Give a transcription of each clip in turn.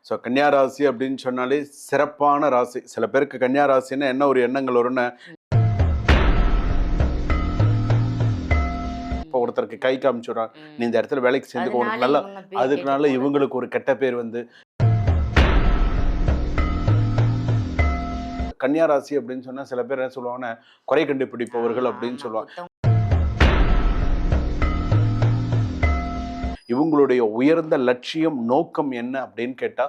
So கன்னியா ராசி அப்படின்னு சொன்னாலே சிறப்பான ராசி. சில பேருக்கு கன்னியா ராசின்னா என்ன ஒரு எண்ணங்கள் வரும்னு, இப்போ ஒருத்தருக்கு கை காமிச்சுடுறான், நீ இந்த இடத்துல வேலைக்கு சேர்ந்துக்க, உனக்கு நல்லா, அதுக்குனால இவங்களுக்கு ஒரு கெட்ட பேர் வந்து. கன்னியா ராசி அப்படின்னு சொன்னா சில பேர் என்ன சொல்லுவாங்கன்னா குறை கண்டுபிடிப்பவர்கள் அப்படின்னு சொல்லுவாங்க. இவங்களுடைய உயர்ந்த லட்சியம் நோக்கம் என்ன அப்படின்னு கேட்டா,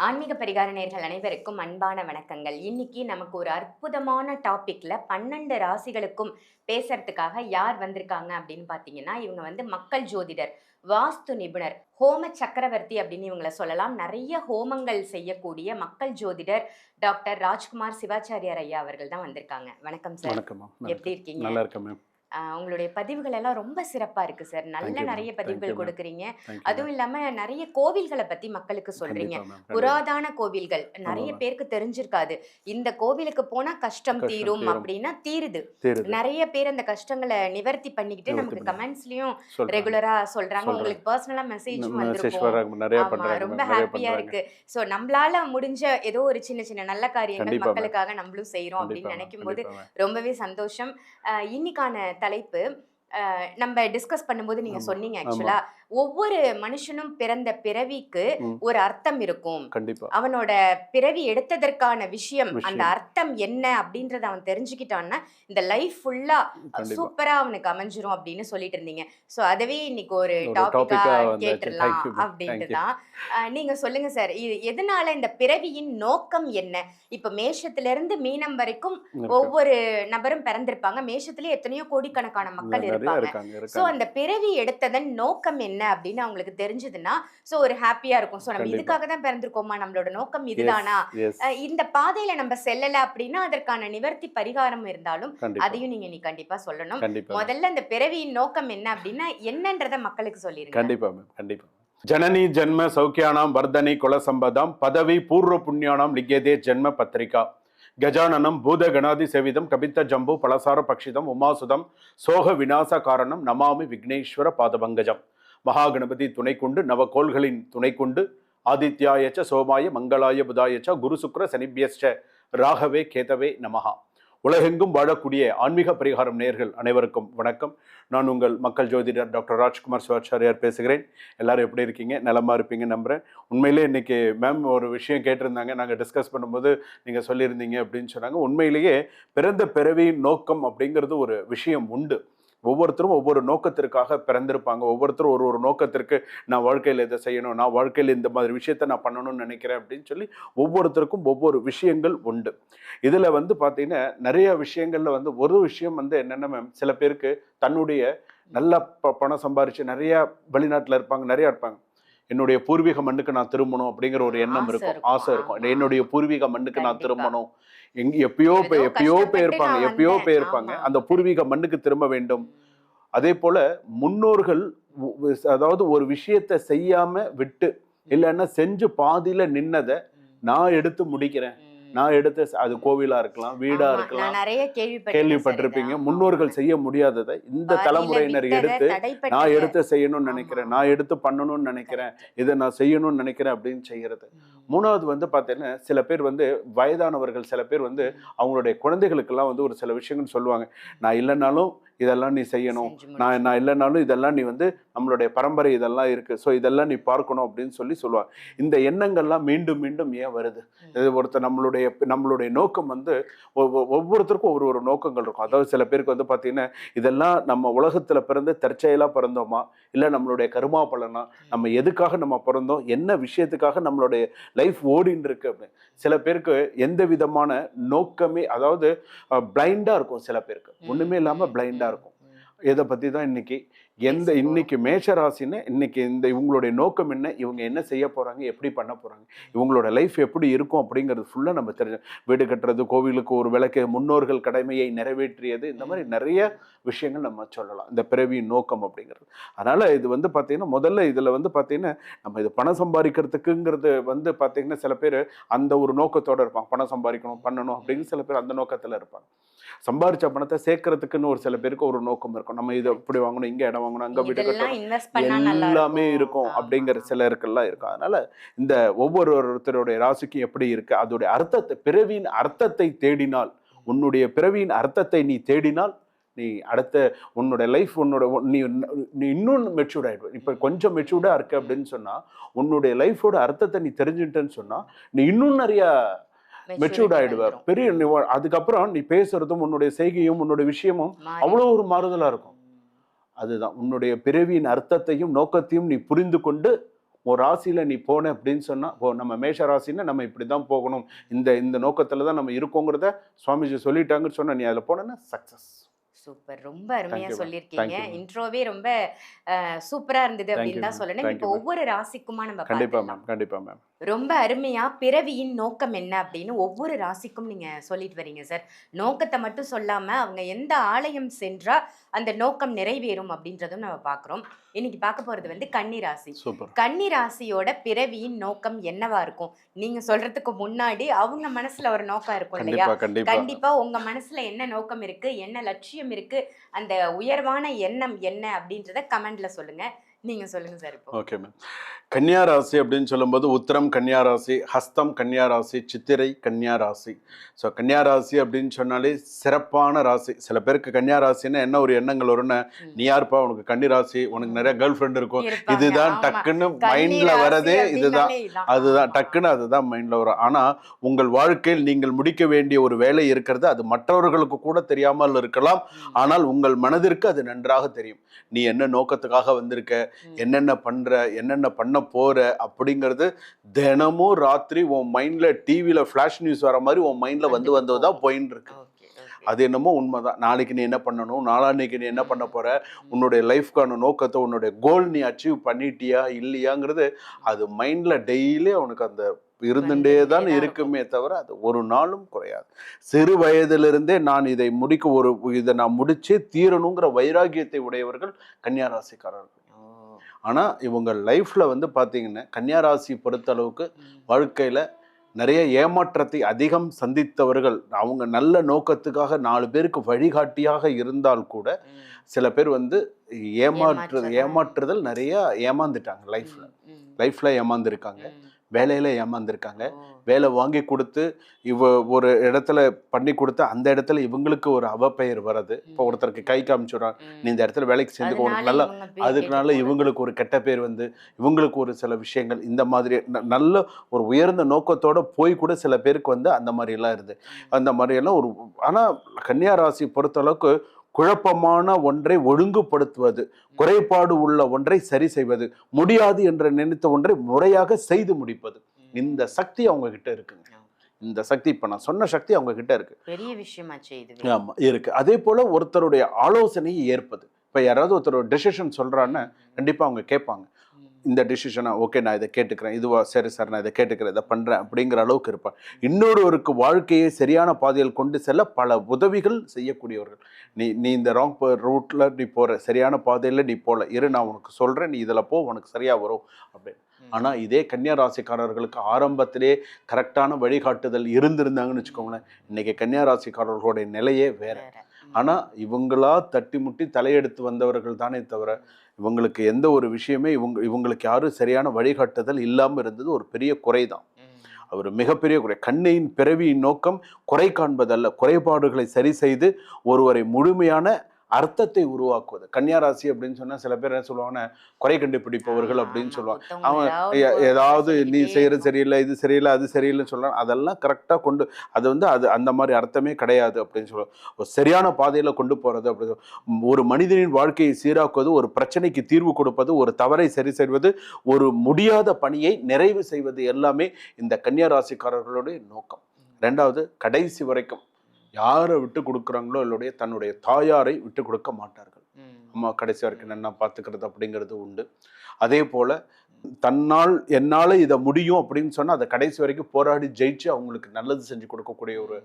ஆன்மீக பரிகார நேயர்கள் அனைவருக்கும் அன்பான வணக்கங்கள். இன்னைக்கு நமக்கு ஒரு அற்புதமான டாபிக்ல 12 ராசிகளுக்கும் பேசுறதுக்காக யார் வந்திருக்காங்க அப்படின்னு பாத்தீங்கன்னா, இவங்க வந்து மக்கள் ஜோதிடர், வாஸ்து நிபுணர், ஹோம சக்கரவர்த்தி அப்படின்னு இவங்களை சொல்லலாம். நிறைய ஹோமங்கள் செய்யக்கூடிய மக்கள் ஜோதிடர் டாக்டர் ராஜ்குமார் சிவாச்சாரியார் ஐயா அவர்கள் தான் வந்திருக்காங்க. வணக்கம் சார். எப்படி இருக்கீங்க? நல்லா இருக்கேன் மேம். உங்களுடைய பதிவுகள் எல்லாம் ரொம்ப சிறப்பா இருக்கு சார். நிறைய பதிவுகள் கொடுக்குறீங்க. அதுவும் இல்லாம நிறைய கோவில்களை பத்தி மக்களுக்கு சொல்றீங்க. புராதன கோவில்கள் நிறைய பேருக்கு தெரிஞ்சிருக்காது. இந்த கோவிலுக்கு போனா கஷ்டம் தீரும் அப்படின்னா தீருது. நிறைய பேர் அந்த கஷ்டங்களை நிவர்த்தி பண்ணிக்கிட்டு நமக்கு கமெண்ட்ஸ்லயும் ரெகுலரா சொல்றாங்க. உங்களுக்கு பர்சனலா மெசேஜும் வந்திருக்கும். ரொம்ப ஹாப்பியா இருக்கு. சோ நம்மளால முடிஞ்ச ஏதோ ஒரு சின்ன சின்ன நல்ல காரியங்கள் மக்களுக்காக நம்மளும் செய்யறோம் அப்படின்னு நினைக்கும் போது ரொம்பவே சந்தோஷம். இன்னைக்கான தலைப்பு நம்ம டிஸ்கஸ் பண்ணும்போது நீங்க சொன்னீங்க, ஆக்சுவலா ஒவ்வொரு மனுஷனும் பிறந்த பிறவிக்கு ஒரு அர்த்தம் இருக்கும். அவனோட பிறவி எடுத்ததற்கான விஷயம், அந்த அர்த்தம் என்ன அப்படின்றத அவன் தெரிஞ்சுக்கிட்டான்னா இந்த லைஃப் ஃபுல்லா சூப்பரா அவனுக்கு அமைஞ்சிரும் அப்படின்னு சொல்லிட்டு இருந்தீங்க. சோ அதவே இன்னைக்கு ஒரு டாபிக்கா கேட்டுடலாம் அப்படின்ட்டு தான். நீங்க சொல்லுங்க சார், எதனால இந்த பிறவியின் நோக்கம் என்ன? இப்ப மேஷத்துல இருந்து மீனம் வரைக்கும் ஒவ்வொரு நபரும் பிறந்திருப்பாங்க. மேஷத்திலே எத்தனையோ கோடிக்கணக்கான மக்கள் இருப்பாங்க. சோ அந்த பிறவி எடுத்ததன் நோக்கம் என்ன அப்படின்னு அவங்களுக்கு தெரிஞ்சதுன்னா சோ ஒரு ஹாப்பியா இருக்கும். சோ நம்ம இதுக்காக தான் பிறந்திருக்கோமா, நம்மளோட நோக்கம் இதுதானா, இந்த பாதையில நம்ம செல்லல அப்படின்னா அதற்கான நிவர்த்தி பரிகாரம் இருந்தாலும் அதையும் நீங்க நீ கண்டிப்பா சொல்லணும். முதல்ல இந்த பிறவியின் நோக்கம் என்ன அப்படின்னா என்னன்றத மக்களுக்கு சொல்லிருங்க. கண்டிப்பா மேம், கண்டிப்பா. ஜனனி ஜென்ம சௌக்கியானாம் வர்தனி குலசம்பதாம் பதவி பூர்வ புண்ணியானாம் லிக்யதே ஜென்ம பத்திரிகா கஜானனம் பூத கணாதி செவிதம் கபித்த ஜம்பு பலசார பக்ஷிதம் உமாசுதம் சோக விநாச காரணம் நமாமி விக்னேஸ்வர பாதபங்கஜம். மகாகணபதி துணை கொண்டு நவகோள்களின் துணை கொண்டு ஆதித்யாயச்ச சோமாய மங்களாய புதாயச்ச குரு சுக்ர சனிபியஸ்ச ராகவே கேதவே நமஹா. உலகெங்கும் வாழக்கூடிய ஆன்மீக பரிகாரம் நேயர்கள் அனைவருக்கும் வணக்கம். நான் உங்கள் மக்கள் ஜோதிடர் டாக்டர் ராஜ்குமார் சிவாச்சாரியார் பேசுகிறேன். எல்லாரும் எப்படி இருக்கீங்க? நலமா இருப்பீங்க நம்புறேன். உண்மையிலே இன்னைக்கு மேம் ஒரு விஷயம் கேட்டிருந்தாங்க, நாங்கள் டிஸ்கஸ் பண்ணும்போது நீங்கள் சொல்லியிருந்தீங்க அப்படின்னு சொன்னாங்க. உண்மையிலேயே பிறந்த பிறவியின் நோக்கம் அப்படிங்கிறது ஒரு விஷயம் உண்டு. ஒவ்வொருத்தரும் ஒவ்வொரு நோக்கத்திற்காக பிறந்திருப்பாங்க. ஒவ்வொருத்தரும் ஒரு நோக்கத்திற்கு நான் வாழ்க்கையில் இதை செய்யணும், நான் வாழ்க்கையில் இந்த மாதிரி விஷயத்த நான் பண்ணணும்னு நினைக்கிறேன் அப்படின்னு சொல்லி ஒவ்வொருத்தருக்கும் ஒவ்வொரு விஷயங்கள் உண்டு. இதில் வந்து பார்த்தீங்கன்னா நிறைய விஷயங்கள்ல வந்து ஒரு விஷயம் வந்து என்னென்ன மேம், சில பேருக்கு தன்னுடைய நல்ல பணம் சம்பாரிச்சு நிறைய வெளிநாட்டில் இருப்பாங்க, நிறையா இருப்பாங்க. என்னுடைய பூர்வீக மண்ணுக்கு நான் திரும்பணும் அப்படிங்கிற ஒரு எண்ணம் இருக்கும், ஆசை இருக்கும். என்னுடைய பூர்வீக மண்ணுக்கு நான் திரும்பணும். எப்பயோ போயிருப்பாங்க, அந்த பூர்வீக மண்ணுக்கு திரும்ப வேண்டும். அதே போல முன்னோர்கள் அதாவது ஒரு விஷயத்தை செய்யாம விட்டு இல்லைன்னா செஞ்சு பாதியில நின்னதை நான் எடுத்து முடிக்கிறேன், நான் எடுத்து, அது கோவிலா இருக்கலாம், வீடா இருக்கலாம், கேள்விப்பட்டிருப்பீங்க. முன்னோர்கள் செய்ய முடியாததை இந்த தலைமுறையினர் எடுத்து நான் எடுத்து செய்யணும்னு நினைக்கிறேன், நான் எடுத்து பண்ணணும்னு நினைக்கிறேன், இதை நான் செய்யணும்னு நினைக்கிறேன் அப்படின்னு செய்யறது. மூணாவது வந்து பார்த்தீங்கன்னா சில பேர் வந்து வயதானவர்கள், சில பேர் வந்து அவங்களுடைய குழந்தைகளுக்கெல்லாம் வந்து ஒரு சில விஷயங்கள் சொல்லுவாங்க. நான் இல்லைனாலும் இதெல்லாம் நீ செய்யணும், நான் இல்லைனாலும் இதெல்லாம் நீ வந்து நம்மளுடைய பரம்பரை இதெல்லாம் இருக்கு, ஸோ இதெல்லாம் நீ பார்க்கணும் அப்படின்னு சொல்லுவாங்க. இந்த எண்ணங்கள்லாம் மீண்டும் மீண்டும் ஏன் வருது? ஒருத்தர் நம்மளுடைய நோக்கம் வந்து ஒவ்வொருத்தருக்கும் ஒரு நோக்கங்கள் இருக்கும். அதாவது சில பேருக்கு வந்து பார்த்தீங்கன்னா இதெல்லாம் நம்ம உலகத்தில் பிறந்து தற்செயலாக பிறந்தோமா, இல்லை நம்மளுடைய கருமா பலனா, நம்ம எதுக்காக நம்ம பிறந்தோம், என்ன விஷயத்துக்காக நம்மளுடைய லைஃப் ஓடின்னு இருக்கு அப்படின்னு. சில பேருக்கு எந்த விதமான நோக்கமே, அதாவது பிளைண்டா இருக்கும். சில பேருக்கு ஒண்ணுமே இல்லாம பிளைண்டா இருக்கும். இதை பத்தி தான் இன்னைக்கு இன்னைக்கு மேஷ ராசின்னு இன்னைக்கு இவங்களுடைய நோக்கம் என்ன, இவங்க என்ன செய்ய போறாங்க, எப்படி பண்ண போறாங்க, இவங்களோட லைஃப் எப்படி இருக்கும் அப்படிங்கிறது ஃபுல்லா நம்ம தெரிஞ்சு, வீடு கட்டுறது, கோவிலுக்கு ஒரு விளக்கு, முன்னோர்கள் கடமையை நிறைவேற்றியது, இந்த மாதிரி நிறைய விஷயங்கள் நம்ம சொல்லலாம் இந்த பிறவியின் நோக்கம் அப்படிங்கிறது. அதனால இது பார்த்தீங்கன்னா முதல்ல இதுல பார்த்தீங்கன்னா நம்ம இது பணம் சம்பாதிக்கிறதுக்குங்கிறது பார்த்தீங்கன்னா சில பேர் அந்த ஒரு நோக்கத்தோட இருப்பாங்க, பணம் சம்பாதிக்கணும் பண்ணணும் அப்படின்னு சில பேர் அந்த நோக்கத்துல இருப்பாங்க. சம்பாரிச்ச பணத்தை சேர்க்கறதுக்குன்னு ஒரு சில பேருக்கு ஒரு நோக்கம் இருக்கும், நம்ம இதை இப்படி வாங்கணும், இங்க இடம் வாங்கணும், அங்க வீடு கட்டணும், எல்லாமே இருக்கும் அப்படிங்கிற சிலருக்கெல்லாம் இருக்கும். அதனால இந்த ஒவ்வொருத்தருடைய ராசிக்கும் எப்படி இருக்கு அதோடைய அர்த்தத்தை, பிறவியின் அர்த்தத்தை தேடினால், உன்னுடைய பிறவியின் அர்த்தத்தை நீ தேடினால் நீ அடுத்த உன்னோட லைஃப் நீ இன்னும் மெச்சூர்ட் ஆயிடுவ. இப்ப கொஞ்சம் மெச்சூர்டா இருக்கு அப்படின்னு சொன்னா உன்னுடைய லைஃபோட அர்த்தத்தை நீ தெரிஞ்சுட்டேன்னு சொன்னா நீ இன்னும் நிறைய மெச்சூர்ட் ஆயிடுவ. பெரிய அதுக்கப்புறம் நீ பேசுறதும் உன்னுடைய செய்கையும் உன்னுடைய விஷயமும் அவ்வளவு ஒரு மாறுதலா இருக்கும். அதுதான் உன்னுடைய பிறவியின் அர்த்தத்தையும் நோக்கத்தையும் நீ புரிந்து கொண்டு ஒரு ராசியில நீ போன அப்படின்னு சொன்னா, நம்ம மேஷ ராசின்னா நம்ம இப்படிதான் போகணும், இந்த நோக்கத்துலதான் நம்ம இருக்கோங்கிறத சுவாமிஜி சொல்லிட்டாங்கன்னு சொன்னா, நீ அதுல போனா சக்சஸ். சூப்பர், ரொம்ப அருமையா சொல்லியிருக்கீங்க. இன்ட்ரோவே ரொம்ப சூப்பரா இருந்தது அப்படின்னு தான் சொல்லணும். இப்போ ஒவ்வொரு ராசிக்குமா நம்ம கண்டிப்பா மேம், கண்டிப்பா மேம். ரொம்ப அருமையா பிறவியின் நோக்கம் என்ன அப்படின்னு ஒவ்வொரு ராசிக்கும் நீங்க சொல்லிட்டு வரீங்க சார். நோக்கத்தை மட்டும் சொல்லாம அவங்க எந்த ஆலயம் சென்றா அந்த நோக்கம் நிறைவேறும் அப்படின்றதும் நம்ம பாக்குறோம். இன்னைக்கு பார்க்க போறது கன்னி ராசி. கன்னி ராசியோட பிறவியின் நோக்கம் என்னவா இருக்கும்? நீங்க சொல்றதுக்கு முன்னாடி அவங்க மனசுல ஒரு நோக்கம் இருக்கும் இல்லையா? கண்டிப்பா உங்க மனசுல என்ன நோக்கம் இருக்கு, என்ன லட்சியம் இருக்கு, அந்த உயர்வான எண்ணம் என்ன அப்படின்றத கமெண்ட்ல சொல்லுங்க. நீங்க சொல்லுங்க சார். இப்போ ஓகே மேம். கன்னியா ராசி அப்படின்னு சொல்லும்போது உத்திரம் கன்னியா ராசி, ஹஸ்தம் கன்னியா ராசி, சித்திரை கன்னியா ராசி. ஸோ கன்னியா ராசி அப்படின்னு சொன்னாலே சிறப்பான ராசி. சில பேருக்கு கன்னியா ராசின்னா என்ன ஒரு எண்ணங்கள் வரும்னா, நீ யாருப்பா உனக்கு கன்னி ராசி, உனக்கு நிறைய கேர்ள் ஃப்ரெண்ட் இருக்கும், இதுதான் டக்குன்னு மைண்ட்ல வரதே, இதுதான் அதுதான் டக்குன்னு அதுதான் மைண்ட்ல வரும். ஆனா உங்கள் வாழ்க்கையில் நீங்கள் முடிக்க வேண்டிய ஒரு வேலை இருக்கிறது, அது மற்றவர்களுக்கு கூட தெரியாமல் இருக்கலாம், ஆனால் உங்கள் மனதிற்கு அது நன்றாக தெரியும். நீ என்ன நோக்கத்துக்காக வந்திருக்க, என்னென்ன பண்ற, என்னென்ன பண்ண போற அப்படிங்கிறது தினமும் ராத்திரி உன் மைண்ட்ல டிவில ஃபிளாஷ் நியூஸ் வர மாதிரி உன் மைண்ட்ல வந்ததுதான் போயின்னு இருக்கு. அது என்னமோ உண்மைதான். நாளைக்கு நீ என்ன பண்ணணும், நாளான்னைக்கு நீ என்ன பண்ண போற, உன்னுடைய லைஃப்கான நோக்கத்தை, உன்னுடைய கோல் நீ அச்சீவ் பண்ணிட்டியா இல்லையாங்கிறது அது மைண்ட்ல டெய்லி அவனுக்கு அந்த இருந்துட்டே தான் இருக்குமே தவிர அது ஒரு நாளும் குறையாது. சிறு வயதிலிருந்தே நான் இதை இதை நான் முடிச்சே தீரணுங்கிற வைராகியத்தை உடையவர்கள் கன்னியா ராசிக்காரர்கள். ஆனா இவங்க லைஃப்ல பாத்தீங்கன்னா கன்னியா ராசி பொறுத்த அளவுக்கு வாழ்க்கையில நிறைய ஏமாற்றத்தை அதிகம் சந்தித்தவர்கள். அவங்க நல்ல நோக்கத்துக்காக 4 பேருக்கு வழிகாட்டியாக இருந்தால் கூட சில பேர் ஏமாற்றுதல் நிறைய ஏமாந்துட்டாங்க. லைஃப்ல ஏமாந்துருக்காங்க, வேலையில ஏமாந்துருக்காங்க. வேலை வாங்கி கொடுத்து ஒரு இடத்துல பண்ணி கொடுத்து அந்த இடத்துல இவங்களுக்கு ஒரு அவப்பெயர் வருது. இப்போ ஒருத்தருக்கு கை காமிச்சுடுறாங்க, நீ இந்த இடத்துல வேலைக்கு சேர்ந்து உனக்கு நல்லா, அதுக்குனால இவங்களுக்கு ஒரு கெட்ட பேர் இவங்களுக்கு ஒரு சில விஷயங்கள் இந்த மாதிரி நல்ல ஒரு உயர்ந்த நோக்கத்தோட போய் கூட சில பேருக்கு அந்த மாதிரி எல்லாம் இருந்து அந்த மாதிரி எல்லாம் ஒரு. ஆனா கன்னியா ராசி பொறுத்த அளவுக்கு குழப்பமான ஒன்றை ஒழுங்குபடுத்துவது, குறைபாடு உள்ள ஒன்றை சரி செய்வது, முடியாது என்று நினைத்த ஒன்றை முறையாக செய்து முடிப்பது, இந்த சக்தி அவங்க கிட்ட இருக்குங்க. இந்த சக்தி இப்ப நான் சொன்ன சக்தி அவங்க கிட்ட இருக்கு. பெரிய விஷயமாச்சு இது. ஆமா இருக்கு. அதே போல ஒருத்தருடைய ஆலோசனையை ஏற்பது. இப்ப யாராவது ஒருத்தர் டெசிஷன் சொல்றான்னு கண்டிப்பா அவங்க கேட்பாங்க. இந்த டிசிஷனா ஓகே நான் இதை கேட்டுக்கிறேன், இதுவா சரி சார் நான் இதை கேட்டுக்கிறேன், இதை பண்றேன் அப்படிங்கிற அளவுக்கு இருப்பான். இன்னொருவருக்கு வாழ்க்கையை சரியான பாதையில் கொண்டு செல்ல பல உதவிகள் செய்யக்கூடியவர்கள். நீ இந்த ராங் ரூட்ல நீ போற, சரியான பாதையில நீ போல இரு, நான் உனக்கு சொல்றேன், நீ இதுல போ, உனக்கு சரியா வரும் அப்படின்னு. ஆனா இதே கன்னியா ராசிக்காரர்களுக்கு ஆரம்பத்திலே கரெக்டான வழிகாட்டுதல் இருந்திருந்தாங்கன்னு வச்சுக்கோங்களேன், இன்னைக்கு கன்னியா ராசிக்காரர்களுடைய நிலையே வேற. ஆனா இவங்களா தட்டி முட்டி தலையெடுத்து வந்தவர்கள் தானே தவிர இவங்களுக்கு எந்த ஒரு விஷயமே இவங்களுக்கு யாரும் சரியான வழிகாட்டுதல் இல்லாம இருந்தது ஒரு பெரிய குறைதான். அவர் மிகப்பெரிய குறை. கண்ணியின் பிறவியின் நோக்கம் குறை காண்பதல்ல, குறைபாடுகளை சரி செய்து ஒருவரை முழுமையான அர்த்தத்தை உருவாக்குவது. கன்னியா ராசி அப்படின்னு சொன்னா சில பேர் என்ன சொல்லுவாங்கன்னா குறை கண்டுபிடிப்பவர்கள் அப்படின்னு சொல்லுவாங்க. அவன் ஏதாவது நீ செய்யறது சரியில்லை, இது சரியில்லை, அது சரியில்லைன்னு சொல்றான், அதெல்லாம் கரெக்டா கொண்டு அது அந்த மாதிரி அர்த்தமே கிடையாது அப்படின்னு சொல்லுவாங்க. ஒரு சரியான பாதையில கொண்டு போறது அப்படி, ஒரு மனிதனின் வாழ்க்கையை சீராக்குவது, ஒரு பிரச்சனைக்கு தீர்வு கொடுப்பது, ஒரு தவறை சரி செய்வது, ஒரு முடியாத பணியை நிறைவு செய்வது எல்லாமே இந்த கன்னியா ராசிக்காரர்களுடைய நோக்கம். 2வது, கடைசி வரைக்கும் யாரை விட்டு கொடுக்குறாங்களோ இல்லைய தன்னுடைய தாயாரை விட்டு கொடுக்க மாட்டார்கள். அம்மா கடைசி வரைக்கும் என்ன பார்த்துக்கிறது அப்படிங்கிறது உண்டு. அதே போல் என்னால் இதை முடியும் அப்படின்னு சொன்னால் அதை கடைசி வரைக்கும் போராடி ஜெயிச்சு அவங்களுக்கு நல்லது செஞ்சு கொடுக்கக்கூடிய ஒரு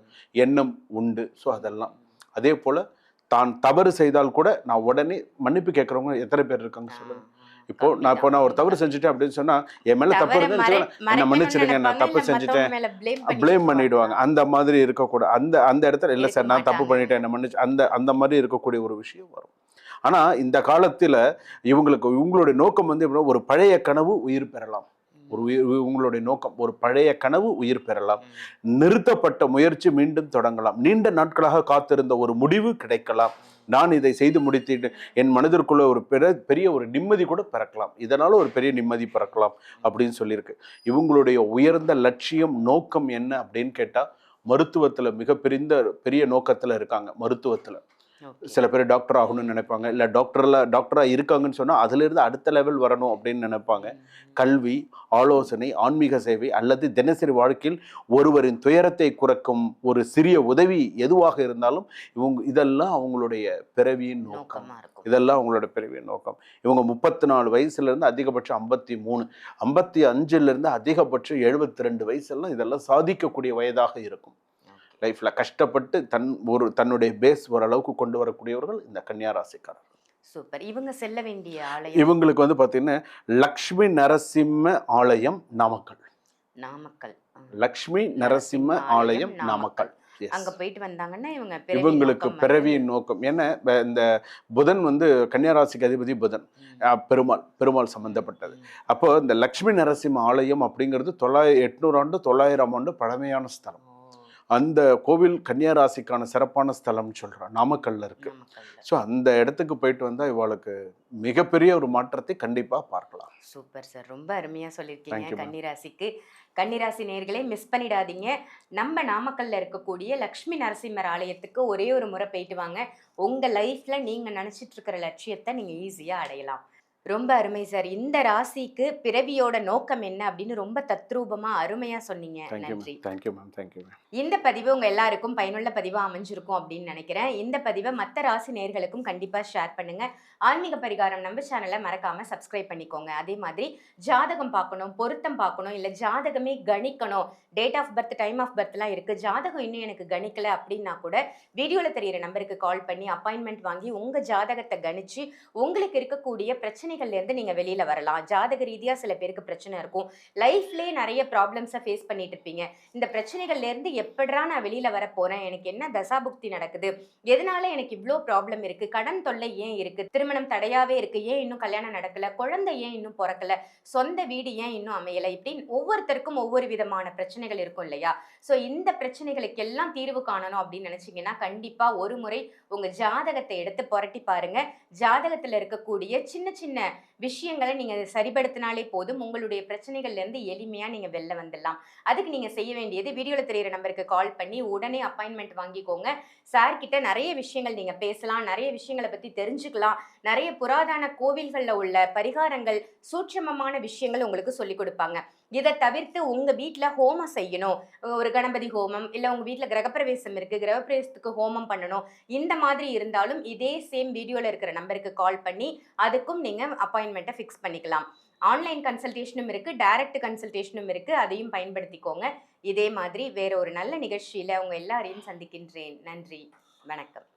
எண்ணம் உண்டு. ஸோ அதெல்லாம் அதே போல் தான் தவறு செய்தால் கூட நான் உடனே மன்னிப்பு கேட்குறவங்க எத்தனை பேர் இருக்காங்க சொல்லுங்க. இப்போ நான் ஒரு தவறு செஞ்சுட்டேன் அப்படின்னு சொன்னா என் மேல தப்பு இருந்துச்சு என்ன மன்னிச்சிடுங்க நான் தப்பு செஞ்சுட்டேன் பிளேம் பண்ணிடுவாங்க. அந்த மாதிரி இருக்கக்கூடாது. அந்த இடத்துல இல்லை சார் நான் தப்பு பண்ணிட்டேன் என்ன மன்னிச்சு அந்த மாதிரி இருக்கக்கூடிய ஒரு விஷயம் வரும். ஆனா இந்த காலத்துல இவங்களுடைய நோக்கம் வந்து ஒரு பழைய கனவு உயிர் பெறலாம். உங்களுடைய நோக்கம் ஒரு பழைய கனவு உயிர் பெறலாம், நிறுத்தப்பட்ட முயற்சி மீண்டும் தொடங்கலாம், நீண்ட நாட்களாக காத்திருந்த ஒரு முடிவு கிடைக்கலாம், நான் இதை செய்து முடித்து என் மனதிற்குள்ள ஒரு பெரிய ஒரு நிம்மதி கூட பிறக்கலாம், இதனால ஒரு பெரிய நிம்மதி பிறக்கலாம் அப்படின்னு சொல்லியிருக்கு. இவங்களுடைய உயர்ந்த லட்சியம் நோக்கம் என்ன அப்படின்னு கேட்டா மருத்துவத்துல பெரிய நோக்கத்துல இருக்காங்க. மருத்துவத்துல சில பேர் டாக்டர் ஆகணும்னு நினைப்பாங்க, இல்லை டாக்டராக இருக்காங்கன்னு சொன்னால் அதிலிருந்து அடுத்த லெவல் வரணும் அப்படின்னு நினைப்பாங்க. கல்வி, ஆலோசனை, ஆன்மீக சேவை அல்லது தினசரி வாழ்க்கையில் ஒருவரின் துயரத்தை குறைக்கும் ஒரு சிறிய உதவி எதுவாக இருந்தாலும் இதெல்லாம் அவங்களுடைய பிறவியின் நோக்கம். இதெல்லாம் அவங்களோட பிறவியின் நோக்கம். இவங்க 34 வயசுலேருந்து அதிகபட்சம் 53, 55லேருந்து அதிகபட்சம் 72 வயசுலாம் இதெல்லாம் சாதிக்கக்கூடிய வயதாக இருக்கும். லைஃப்ல கஷ்டப்பட்டு தன்னுடைய பேஸ் ஓரளவுக்கு கொண்டு வரக்கூடியவர்கள் இந்த கன்னியா ராசிக்காரர்கள். சூப்பர். இவங்க செல்ல வேண்டிய ஆலயம் இவங்களுக்கு வந்து பாத்தீங்கன்னா லக்ஷ்மி நரசிம்ம ஆலயம் நாமக்கல். லக்ஷ்மி நரசிம்ம ஆலயம் நாமக்கல். அங்க போயிட்டு வந்தாங்கன்னா இவங்களுக்கு பிறவியின் நோக்கம் என்ன, இந்த புதன் வந்து கன்னியா ராசிக்கு அதிபதி புதன், பெருமாள் சம்பந்தப்பட்டது. அப்போ இந்த லக்ஷ்மி நரசிம்ம ஆலயம் அப்படிங்கிறது 800 ஆண்டு 900 ஆண்டு பழமையான ஸ்தலம். அந்த கோவில் கன்னியா ராசிக்கான சிறப்பான ஸ்தலம்னு சொல்றான், நாமக்கல்ல இருக்கு. ஸோ அந்த இடத்துக்கு போயிட்டு வந்தா இவளுக்கு மிகப்பெரிய ஒரு மாற்றத்தை கண்டிப்பா பார்க்கலாம். சூப்பர் சார், ரொம்ப அருமையா சொல்லியிருக்கீங்க. கன்னிராசிக்கு கன்னிராசி நேயர்களே மிஸ் பண்ணிடாதீங்க. நம்ம நாமக்கல்ல இருக்கக்கூடிய லக்ஷ்மி நரசிம்மர் ஆலயத்துக்கு ஒரே ஒரு முறை போயிட்டு வாங்க. உங்க லைஃப்ல நீங்க நினைச்சிட்டு இருக்கிற லட்சியத்தை நீங்க ஈஸியா அடையலாம். ரொம்ப அருமை சார். இந்த ராசிக்கு பிறவியோட நோக்கம் என்ன அப்படின்னு ரொம்ப தத்ரூபமா அருமையா சொன்னீங்க. நன்றி. இந்த பதிவு உங்க எல்லாருக்கும் பயனுள்ள பதிவா அமைஞ்சிருக்கும் அப்படின்னு நினைக்கிறேன். இந்த பதிவை மற்ற ராசி நேயர்களுக்கும் கண்டிப்பா ஷேர் பண்ணுங்க. ஆன்மீக பரிகாரம் நம்ம சேனலை மறக்காம சப்ஸ்கிரைப் பண்ணிக்கோங்க. அதே மாதிரி ஜாதகம் பார்க்கணும், பொருத்தம் பார்க்கணும், இல்ல ஜாதகமே கணிக்கணும், date of birth, time of பர்த்லாம் இருக்கு, ஜாதகம் இன்னும் எனக்கு கணிக்கல அப்படின்னா கூட வீடியோல தெரியிற நம்பருக்கு கால் பண்ணி அப்பாயின்மெண்ட் வாங்கி உங்க ஜாதகத்தை கணிச்சு உங்களுக்கு இருக்கக்கூடிய பிரச்சனைகள்ல இருந்து நீங்க வெளியில வரலாம். ஜாதக ரீதியா சில பேருக்கு பிரச்சனை இருக்கும், லைஃப்லயே நிறைய ப்ராப்ளம்ஸை ஃபேஸ் பண்ணிட்டு இருப்பீங்க. இந்த பிரச்சனைகள்ல இருந்து எப்படா நான் வெளியில வர போறேன், எனக்கு என்ன தசாபுக்தி நடக்குது, எதனால எனக்கு இவ்வளோ ப்ராப்ளம் இருக்கு, கடன் தொல்லை ஏன் இருக்கு, திருமணம் தடையாவே இருக்கு, ஏன் இன்னும் கல்யாணம் நடக்கல, குழந்தை ஏன் இன்னும் பிறக்கல, சொந்த வீடு ஏன் இன்னும் அமையல, இப்படின்னு ஒவ்வொருத்தருக்கும் ஒவ்வொரு விதமான பிரச்சனைகள் இருக்கும் இல்லையா? ஸோ இந்த பிரச்சனைகளுக்கு எல்லாம் தீர்வு காணணும் அப்படின்னு நினைச்சீங்கன்னா கண்டிப்பா ஒரு முறை உங்க ஜாதகத்தை எடுத்து புரட்டி பாருங்க. ஜாதகத்துல இருக்கக்கூடிய சின்ன சின்ன விஷயங்களை நீங்க சரிபடுத்தினாலே போதும், உங்களுடைய பிரச்சனைகள்ல இருந்து எளிமையா நீங்க வெளில வந்துடலாம். அதுக்கு நீங்க செய்ய வேண்டியது வீடியோல தெரியிற நம்பருக்கு கால் பண்ணி உடனே அப்பாயின்மெண்ட் வாங்கிக்கோங்க. சார் கிட்ட நிறைய விஷயங்கள் நீங்க பேசலாம், நிறைய விஷயங்களை பத்தி தெரிஞ்சுக்கலாம், நிறைய புராதன கோவில்கள்ல உள்ள பரிகாரங்கள், சூட்சமமான விஷயங்கள் உங்களுக்கு சொல்லி கொடுப்பாங்க. இதை தவிர்த்து உங்க வீட்டுல ஹோமம் செய்யணும், ஒரு கணபதி ஹோமம், இல்ல உங்க வீட்டுல கிரகப்பிரவேசம் இருக்கு, கிரகப்பிரவேசத்துக்கு ஹோமம் பண்ணணும், இந்த மாதிரி இருந்தாலும் இதே சேம் வீடியோல இருக்கிற நம்பருக்கு கால் பண்ணி அதுக்கும் நீங்க அப்பாயின்மெண்ட்டை ஃபிக்ஸ் பண்ணிக்கலாம். ஆன்லைன் கன்சல்டேஷனும் இருக்கு, டைரக்ட் கன்சல்டேஷனும் இருக்கு, அதையும் பயன்படுத்திக்கோங்க. இதே மாதிரி வேற ஒரு நல்ல நிகழ்ச்சியில உங்க எல்லாரையும் சந்திக்கின்றேன். நன்றி, வணக்கம்.